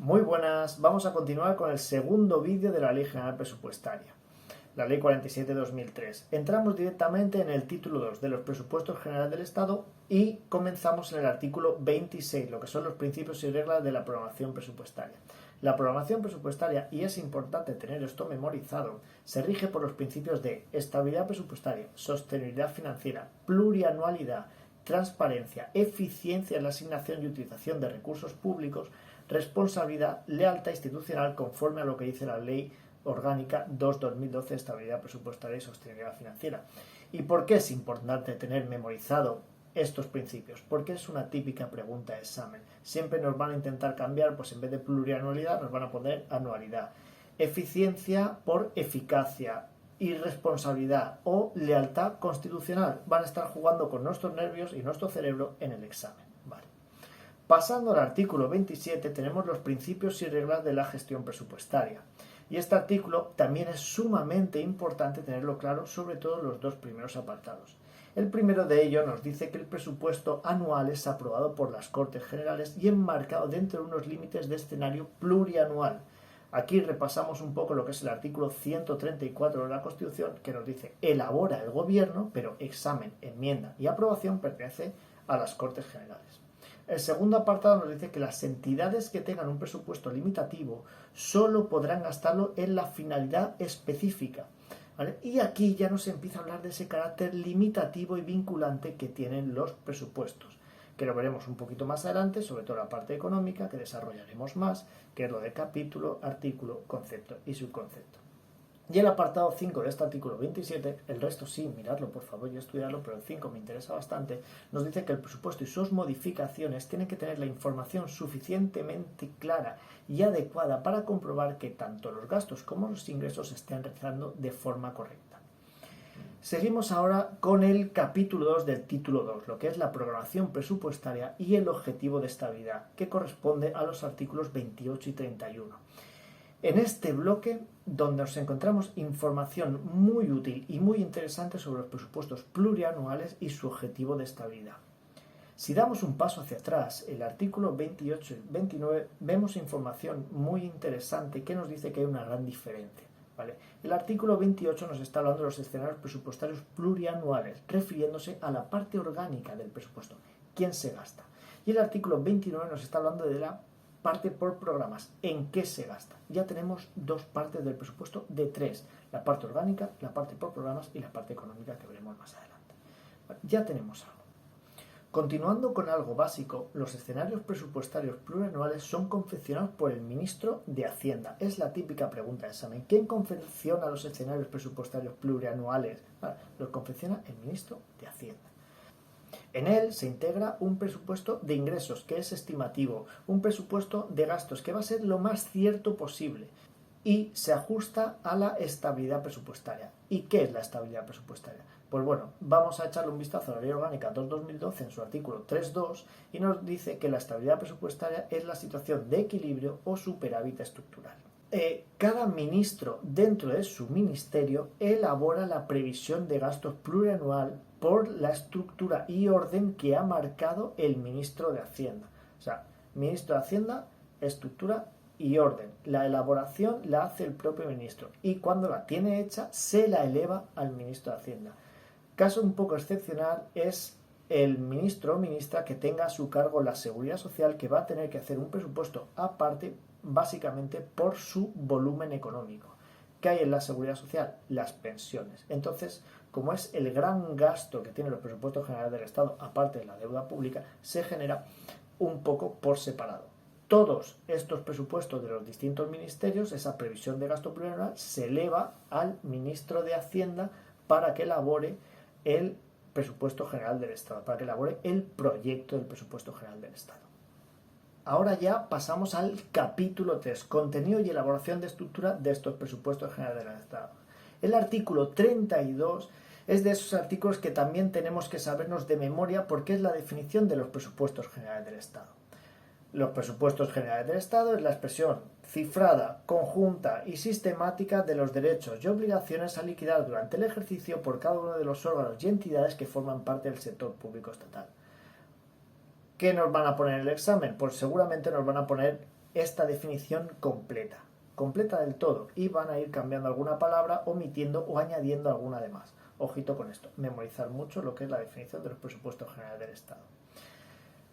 Muy buenas, vamos a continuar con el segundo vídeo de la Ley General Presupuestaria, la Ley 47/2003. Entramos directamente en el título 2 de los Presupuestos Generales del Estado y comenzamos en el artículo 26, lo que son los principios y reglas de la programación presupuestaria. La programación presupuestaria, y es importante tener esto memorizado, se rige por los principios de estabilidad presupuestaria, sostenibilidad financiera, plurianualidad, transparencia, eficiencia en la asignación y utilización de recursos públicos, responsabilidad, lealtad institucional conforme a lo que dice la Ley Orgánica 2/2012 de Estabilidad Presupuestaria y Sostenibilidad Financiera. ¿Y por qué es importante tener memorizado estos principios? Porque es una típica pregunta de examen. Siempre nos van a intentar cambiar, pues en vez de plurianualidad nos van a poner anualidad. Eficiencia por eficacia, irresponsabilidad o lealtad constitucional. Van a estar jugando con nuestros nervios y nuestro cerebro en el examen. Vale. Pasando al artículo 27 tenemos los principios y reglas de la gestión presupuestaria. Y este artículo también es sumamente importante tenerlo claro, sobre todo los dos primeros apartados. El primero de ellos nos dice que el presupuesto anual es aprobado por las Cortes Generales y enmarcado dentro de unos límites de escenario plurianual. Aquí repasamos un poco lo que es el artículo 134 de la Constitución, que nos dice elabora el Gobierno, pero examen, enmienda y aprobación pertenece a las Cortes Generales. El segundo apartado nos dice que las entidades que tengan un presupuesto limitativo solo podrán gastarlo en la finalidad específica, ¿vale? Y aquí ya nos empieza a hablar de ese carácter limitativo y vinculante que tienen los presupuestos, que lo veremos un poquito más adelante, sobre todo la parte económica, que desarrollaremos más, que es lo de capítulo, artículo, concepto y subconcepto. Y el apartado 5 de este artículo 27, el resto sí, miradlo por favor y estudiarlo, pero el 5 me interesa bastante, nos dice que el presupuesto y sus modificaciones tienen que tener la información suficientemente clara y adecuada para comprobar que tanto los gastos como los ingresos se estén realizando de forma correcta. Seguimos ahora con el capítulo 2 del título 2, lo que es la programación presupuestaria y el objetivo de estabilidad, que corresponde a los artículos 28 y 31. En este bloque, donde nos encontramos información muy útil y muy interesante sobre los presupuestos plurianuales y su objetivo de estabilidad. Si damos un paso hacia atrás, el artículo 28 y 29, vemos información muy interesante que nos dice que hay una gran diferencia. ¿Vale? El artículo 28 nos está hablando de los escenarios presupuestarios plurianuales, refiriéndose a la parte orgánica del presupuesto, quién se gasta. Y el artículo 29 nos está hablando de la parte por programas, en qué se gasta. Ya tenemos dos partes del presupuesto de tres, la parte orgánica, la parte por programas y la parte económica que veremos más adelante. Ya tenemos algo. Continuando con algo básico, los escenarios presupuestarios plurianuales son confeccionados por el ministro de Hacienda. Es la típica pregunta de examen. ¿Quién confecciona los escenarios presupuestarios plurianuales? Los confecciona el ministro de Hacienda. En él se integra un presupuesto de ingresos, que es estimativo, un presupuesto de gastos, que va a ser lo más cierto posible, y se ajusta a la estabilidad presupuestaria. ¿Y qué es la estabilidad presupuestaria? Pues bueno, vamos a echarle un vistazo a la Ley Orgánica 2/2012 en su artículo 3.2 y nos dice que la estabilidad presupuestaria es la situación de equilibrio o superávit estructural. Cada ministro dentro de su ministerio elabora la previsión de gastos plurianual por la estructura y orden que ha marcado el ministro de Hacienda. O sea, ministro de Hacienda, estructura y orden. La elaboración la hace el propio ministro y cuando la tiene hecha se la eleva al ministro de Hacienda. Caso un poco excepcional es el ministro o ministra que tenga a su cargo la seguridad social, que va a tener que hacer un presupuesto aparte básicamente por su volumen económico. ¿Qué hay en la seguridad social? Las pensiones. Entonces, como es el gran gasto que tienen los presupuestos generales del Estado, aparte de la deuda pública, se genera un poco por separado. Todos estos presupuestos de los distintos ministerios, esa previsión de gasto plurianual, se eleva al ministro de Hacienda para que elabore el presupuesto general del Estado, para que elabore el proyecto del presupuesto general del Estado. Ahora ya pasamos al capítulo 3, contenido y elaboración de estructura de estos presupuestos generales del Estado. El artículo 32 es de esos artículos que también tenemos que sabernos de memoria porque es la definición de los presupuestos generales del Estado. Los presupuestos generales del Estado es la expresión cifrada, conjunta y sistemática de los derechos y obligaciones a liquidar durante el ejercicio por cada uno de los órganos y entidades que forman parte del sector público estatal. ¿Qué nos van a poner en el examen? Pues seguramente nos van a poner esta definición completa del todo, y van a ir cambiando alguna palabra, omitiendo o añadiendo alguna de más. Ojito con esto, memorizar mucho lo que es la definición de los presupuestos generales del Estado.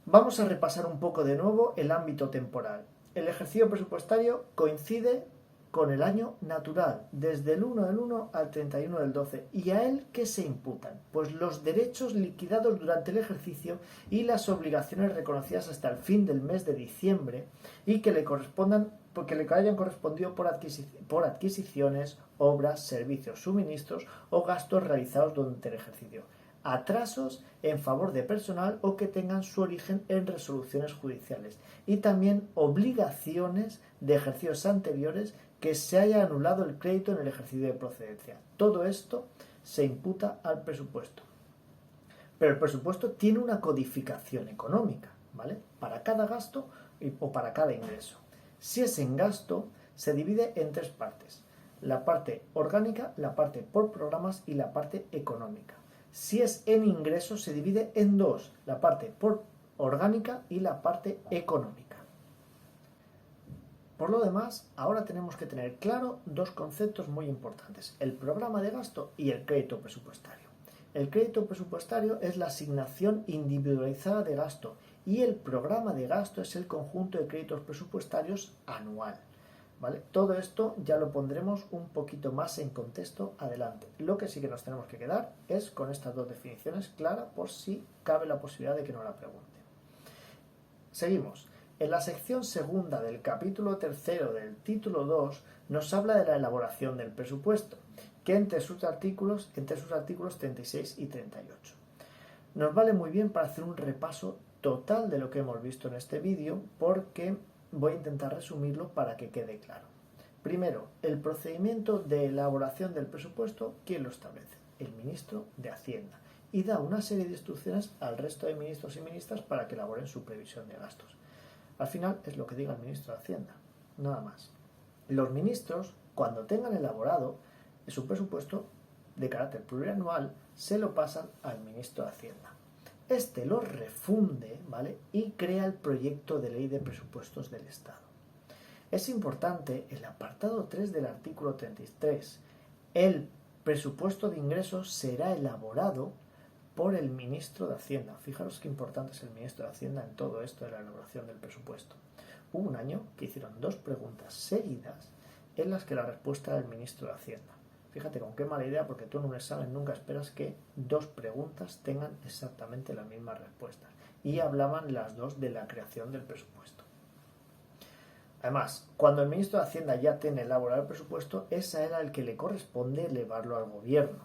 Vamos a repasar un poco de nuevo el ámbito temporal. El ejercicio presupuestario coincide con el año natural, desde el 1 del 1 al 31 del 12. ¿Y a él qué se imputan? Pues los derechos liquidados durante el ejercicio y las obligaciones reconocidas hasta el fin del mes de diciembre y que le correspondan, porque le hayan correspondido por adquisiciones, obras, servicios, suministros o gastos realizados durante el ejercicio. Atrasos en favor de personal o que tengan su origen en resoluciones judiciales, y también obligaciones de ejercicios anteriores que se haya anulado el crédito en el ejercicio de procedencia. Todo esto se imputa al presupuesto. Pero el presupuesto tiene una codificación económica, ¿vale? Para cada gasto o para cada ingreso. Si es en gasto, se divide en tres partes: la parte orgánica, la parte por programas y la parte económica. Si es en ingresos, se divide en dos: la parte por orgánica y la parte económica. Por lo demás, ahora tenemos que tener claro dos conceptos muy importantes: el programa de gasto y el crédito presupuestario. El crédito presupuestario es la asignación individualizada de gasto y el programa de gasto es el conjunto de créditos presupuestarios anual. ¿Vale? Todo esto ya lo pondremos un poquito más en contexto adelante. Lo que sí que nos tenemos que quedar es con estas dos definiciones claras, por si cabe la posibilidad de que nos la pregunten. Seguimos. En la sección segunda del capítulo tercero del título 2 nos habla de la elaboración del presupuesto, que entre sus artículos 36 y 38. Nos vale muy bien para hacer un repaso total de lo que hemos visto en este vídeo, porque voy a intentar resumirlo para que quede claro. Primero, el procedimiento de elaboración del presupuesto, ¿quién lo establece? El ministro de Hacienda, y da una serie de instrucciones al resto de ministros y ministras para que elaboren su previsión de gastos. Al final es lo que diga el ministro de Hacienda, nada más. Los ministros, cuando tengan elaborado su presupuesto de carácter plurianual, se lo pasan al ministro de Hacienda. Este lo refunde, ¿vale?, y crea el proyecto de ley de presupuestos del Estado. Es importante el apartado 3 del artículo 33. El presupuesto de ingresos será elaborado por el ministro de Hacienda. Fijaros qué importante es el ministro de Hacienda en todo esto de la elaboración del presupuesto. Hubo un año que hicieron dos preguntas seguidas en las que la respuesta era el ministro de Hacienda. Fíjate con qué mala idea, porque tú en un examen nunca esperas que dos preguntas tengan exactamente la misma respuesta. Y hablaban las dos de la creación del presupuesto. Además, cuando el ministro de Hacienda ya tiene elaborado el presupuesto, esa era el que le corresponde elevarlo al gobierno.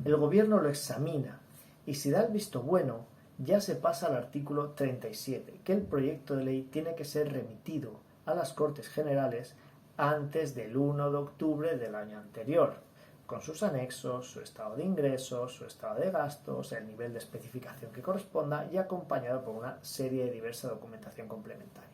El gobierno lo examina y si da el visto bueno, ya se pasa al artículo 37, que el proyecto de ley tiene que ser remitido a las Cortes Generales antes del 1 de octubre del año anterior, con sus anexos, su estado de ingresos, su estado de gastos, el nivel de especificación que corresponda y acompañado por una serie de diversa documentación complementaria.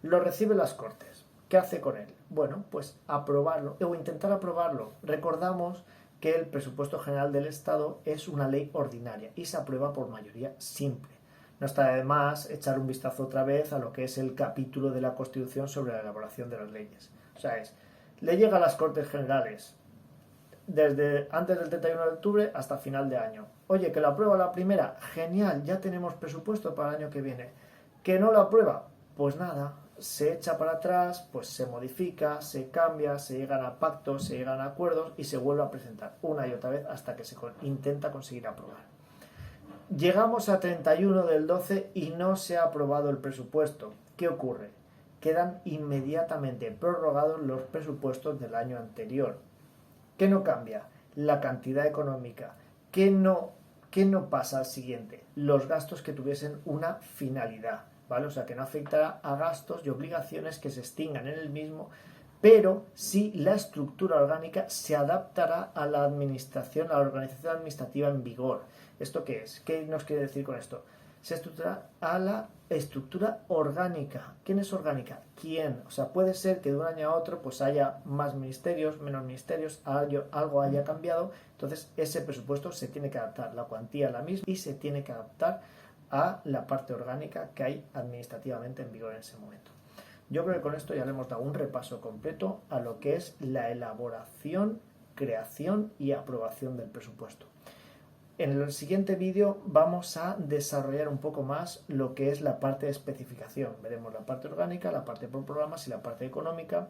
Lo recibe las Cortes. ¿Qué hace con él? Bueno, pues aprobarlo o intentar aprobarlo. Recordamos que el presupuesto general del Estado es una ley ordinaria y se aprueba por mayoría simple. No está de más echar un vistazo otra vez a lo que es el capítulo de la Constitución sobre la elaboración de las leyes. O sea, le llega a las Cortes Generales desde antes del 31 de octubre hasta final de año. Oye, que la aprueba la primera, genial, ya tenemos presupuesto para el año que viene. ¿Que no la aprueba? Pues nada, se echa para atrás, pues se modifica, se cambia, se llegan a pactos, se llegan a acuerdos y se vuelve a presentar una y otra vez hasta que se intenta conseguir aprobar. Llegamos a 31 del 12 y no se ha aprobado el presupuesto. ¿Qué ocurre? Quedan inmediatamente prorrogados los presupuestos del año anterior. ¿Qué no cambia? La cantidad económica. ¿Qué no pasa al siguiente? Los gastos que tuviesen una finalidad, ¿vale? O sea, que no afectará a gastos y obligaciones que se extingan en el mismo, pero sí la estructura orgánica se adaptará a la administración, a la organización administrativa en vigor. ¿Esto qué es? ¿Qué nos quiere decir con esto? Se estructurará a la estructura orgánica. ¿Quién es orgánica? ¿Quién? O sea, puede ser que de un año a otro pues haya más ministerios, menos ministerios, algo haya cambiado, entonces ese presupuesto se tiene que adaptar, la cuantía es la misma y se tiene que adaptar a la parte orgánica que hay administrativamente en vigor en ese momento. Yo creo que con esto ya le hemos dado un repaso completo a lo que es la elaboración, creación y aprobación del presupuesto. En el siguiente vídeo vamos a desarrollar un poco más lo que es la parte de especificación. Veremos la parte orgánica, la parte por programas y la parte económica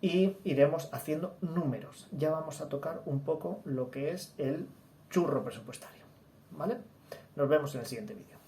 y iremos haciendo números. Ya vamos a tocar un poco lo que es el churro presupuestario. ¿Vale? Nos vemos en el siguiente vídeo.